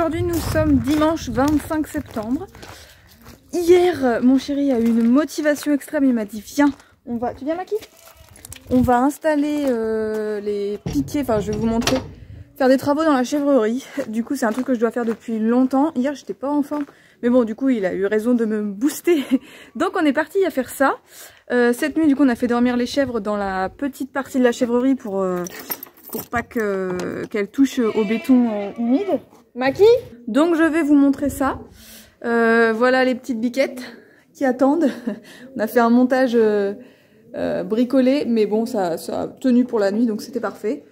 aujourd'hui nous sommes dimanche 25 septembre. Hier, mon chéri a eu une motivation extrême, il m'a dit viens, on va... Tu viens Maki? On va installer les piquets, enfin je vais vous montrer, faire des travaux dans la chèvrerie. Du coup c'est un truc que je dois faire depuis longtemps. Hier j'étais pas en forme, mais bon du coup il a eu raison de me booster. Donc on est parti à faire ça. Cette nuit du coup on a fait dormir les chèvres dans la petite partie de la chèvrerie pour pas qu'elles touchent au béton humide. Maki? Donc je vais vous montrer ça. Voilà les petites biquettes qui attendent. On a fait un montage bricolé, mais bon ça a tenu pour la nuit, donc c'était parfait.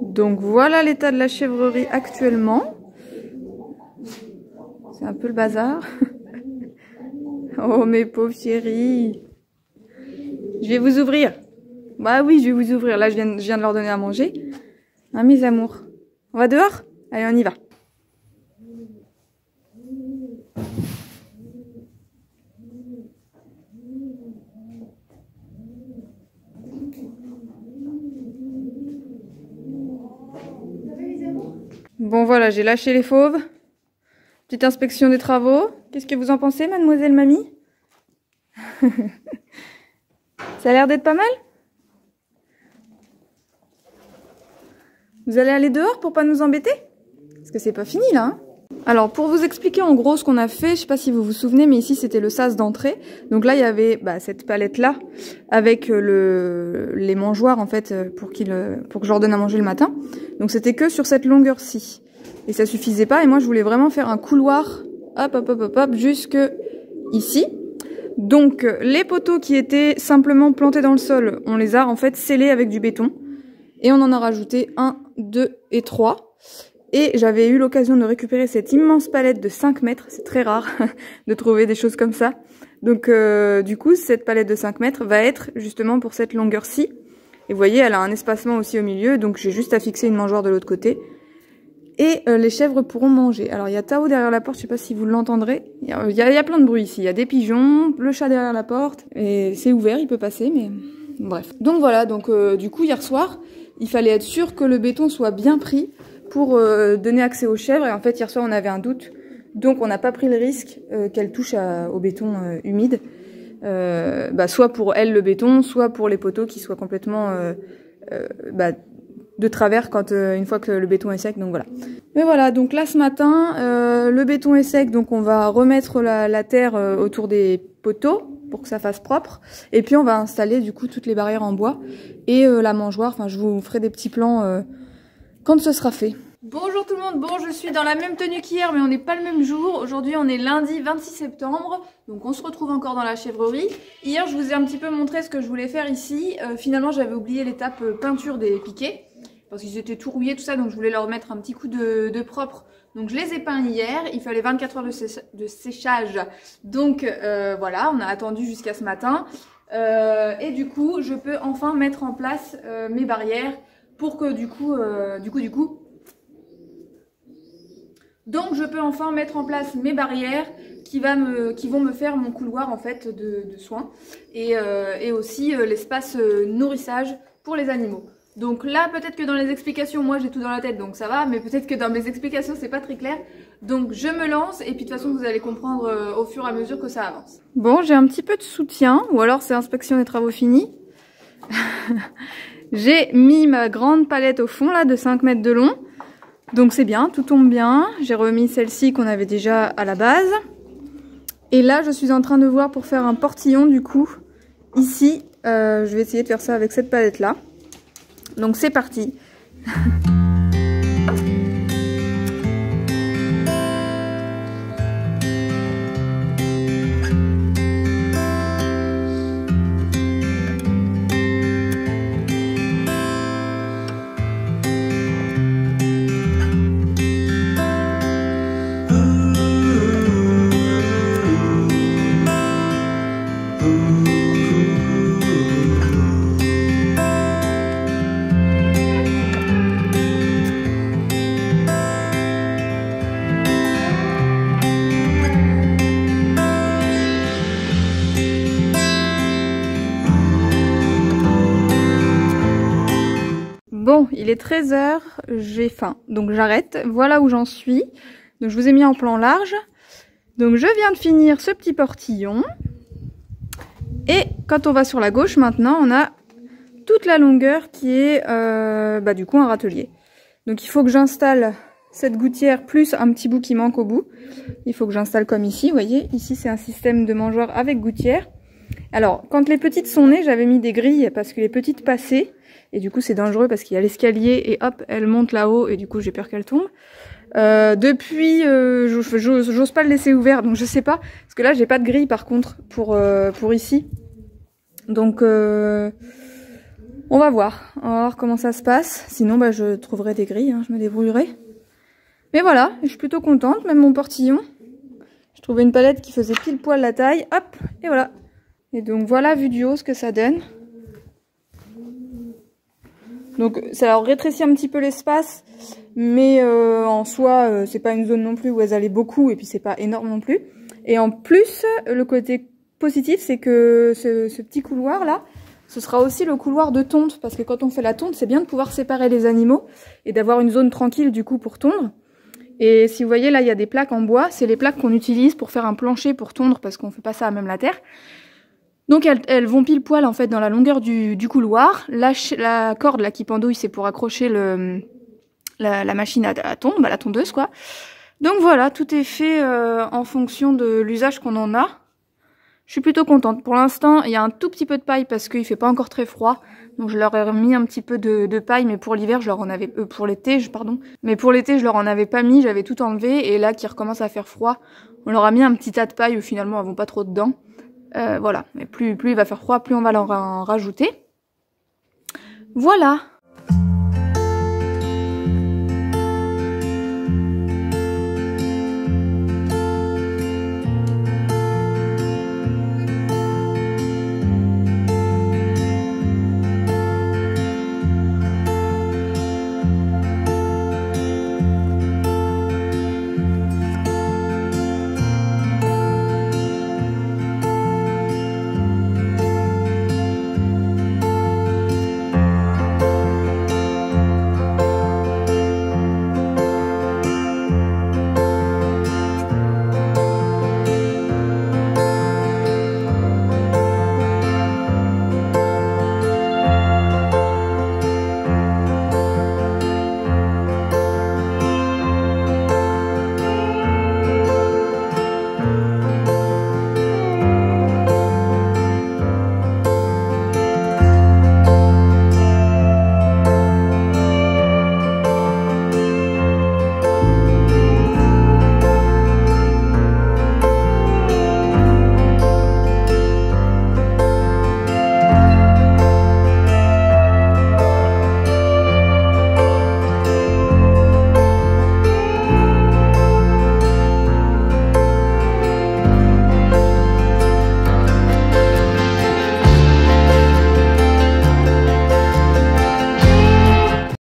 Donc voilà l'état de la chèvrerie actuellement. C'est un peu le bazar. Oh mes pauvres chéris. Je vais vous ouvrir. Bah oui, je vais vous ouvrir. Là je viens de leur donner à manger. Hein mes amours. On va dehors? Allez on y va. Bon voilà, j'ai lâché les fauves. Petite inspection des travaux. Qu'est-ce que vous en pensez, mademoiselle mamie? Ça a l'air d'être pas mal? Vous allez aller dehors pour pas nous embêter? Parce que c'est pas fini là, hein? Alors pour vous expliquer en gros ce qu'on a fait, je sais pas si vous vous souvenez, mais ici c'était le sas d'entrée. Donc là il y avait cette palette là avec les mangeoires en fait pour que je leur donne à manger le matin. Donc c'était que sur cette longueur-ci. Et ça suffisait pas et moi je voulais vraiment faire un couloir hop jusque ici. Donc les poteaux qui étaient simplement plantés dans le sol, on les a en fait scellés avec du béton. Et on en a rajouté 1, 2 et 3. Et j'avais eu l'occasion de récupérer cette immense palette de 5 mètres. C'est très rare de trouver des choses comme ça. Donc du coup, cette palette de 5 mètres va être justement pour cette longueur-ci. Et vous voyez, elle a un espacement aussi au milieu. Donc j'ai juste à fixer une mangeoire de l'autre côté. Et les chèvres pourront manger. Alors il y a Tao derrière la porte, je sais pas si vous l'entendrez. Il y a plein de bruit ici. Il y a des pigeons, le chat derrière la porte. Et c'est ouvert, il peut passer, mais bref. Donc voilà, donc du coup hier soir, il fallait être sûr que le béton soit bien pris pour donner accès aux chèvres. Et en fait hier soir on avait un doute, donc on n'a pas pris le risque qu'elles touchent au béton humide, soit pour elles le béton, soit pour les poteaux qui soient complètement de travers quand une fois que le béton est sec. Donc voilà. Mais voilà, donc là ce matin le béton est sec, donc on va remettre la terre autour des poteaux pour que ça fasse propre, et puis on va installer du coup toutes les barrières en bois et la mangeoire. Enfin je vous ferai des petits plans quand ce sera fait. Bonjour tout le monde, bon je suis dans la même tenue qu'hier mais on n'est pas le même jour. Aujourd'hui on est lundi 26 septembre, donc on se retrouve encore dans la chèvrerie. Hier je vous ai un petit peu montré ce que je voulais faire ici. Finalement j'avais oublié l'étape peinture des piquets, parce qu'ils étaient tout rouillés tout ça, donc je voulais leur mettre un petit coup de propre. Donc je les ai peints hier, il fallait 24 heures de séchage. Donc voilà, on a attendu jusqu'à ce matin. Et du coup je peux enfin mettre en place mes barrières. Pour que donc je peux enfin mettre en place mes barrières qui vont me faire mon couloir en fait de soins et aussi l'espace nourrissage pour les animaux. Donc là peut-être que dans les explications, moi j'ai tout dans la tête donc ça va, mais peut-être que dans mes explications c'est pas très clair. Donc je me lance et puis de toute façon vous allez comprendre au fur et à mesure que ça avance. Bon, j'ai un petit peu de soutien, ou alors c'est inspection des travaux finis. J'ai mis ma grande palette au fond là de 5 mètres de long. Donc c'est bien, tout tombe bien. J'ai remis celle-ci qu'on avait déjà à la base. Et là je suis en train de voir pour faire un portillon du coup. Ici, je vais essayer de faire ça avec cette palette là. Donc c'est parti. il est 13 h, j'ai faim, donc j'arrête. Voilà où j'en suis. Donc je vous ai mis en plan large. Donc je viens de finir ce petit portillon. Et quand on va sur la gauche maintenant, on a toute la longueur qui est du coup un râtelier. Donc il faut que j'installe cette gouttière plus un petit bout qui manque au bout. Il faut que j'installe comme ici, vous voyez. Ici c'est un système de mangeoire avec gouttière. Alors quand les petites sont nées, j'avais mis des grilles parce que les petites passaient. Et du coup c'est dangereux parce qu'il y a l'escalier et hop, elles montent là-haut et du coup j'ai peur qu'elles tombent. Depuis, j'ose pas le laisser ouvert, donc je sais pas. Parce que là j'ai pas de grille par contre pour ici. Donc on va voir comment ça se passe. Sinon bah, je trouverai des grilles, hein, je me débrouillerai. Mais voilà, je suis plutôt contente, même mon portillon. Je trouvais une palette qui faisait pile poil la taille, hop, et voilà. Et donc voilà, vu du haut, ce que ça donne. Donc ça leur rétrécit un petit peu l'espace, mais en soi, c'est pas une zone non plus où elles allaient beaucoup, et puis c'est pas énorme non plus. Et en plus, le côté positif, c'est que ce petit couloir là, ce sera aussi le couloir de tonte, parce que quand on fait la tonte, c'est bien de pouvoir séparer les animaux, et d'avoir une zone tranquille du coup pour tondre. Et si vous voyez là, il y a des plaques en bois, c'est les plaques qu'on utilise pour faire un plancher pour tondre, parce qu'on fait pas ça à même la terre. Donc elles vont pile poil en fait dans la longueur du couloir. La corde là qui pendouille, c'est pour accrocher la machine à tondre, la tondeuse quoi. Donc voilà, tout est fait en fonction de l'usage qu'on en a. Je suis plutôt contente. Pour l'instant, il y a un tout petit peu de paille parce qu'il fait pas encore très froid. Donc je leur ai mis un petit peu de paille, mais pour l'hiver, je leur en avais pour l'été, pardon. Mais pour l'été, je leur en avais pas mis, j'avais tout enlevé et là qui recommence à faire froid, on leur a mis un petit tas de paille où finalement elles vont pas trop dedans. Voilà, mais plus il va faire froid, plus on va leur en rajouter. Voilà.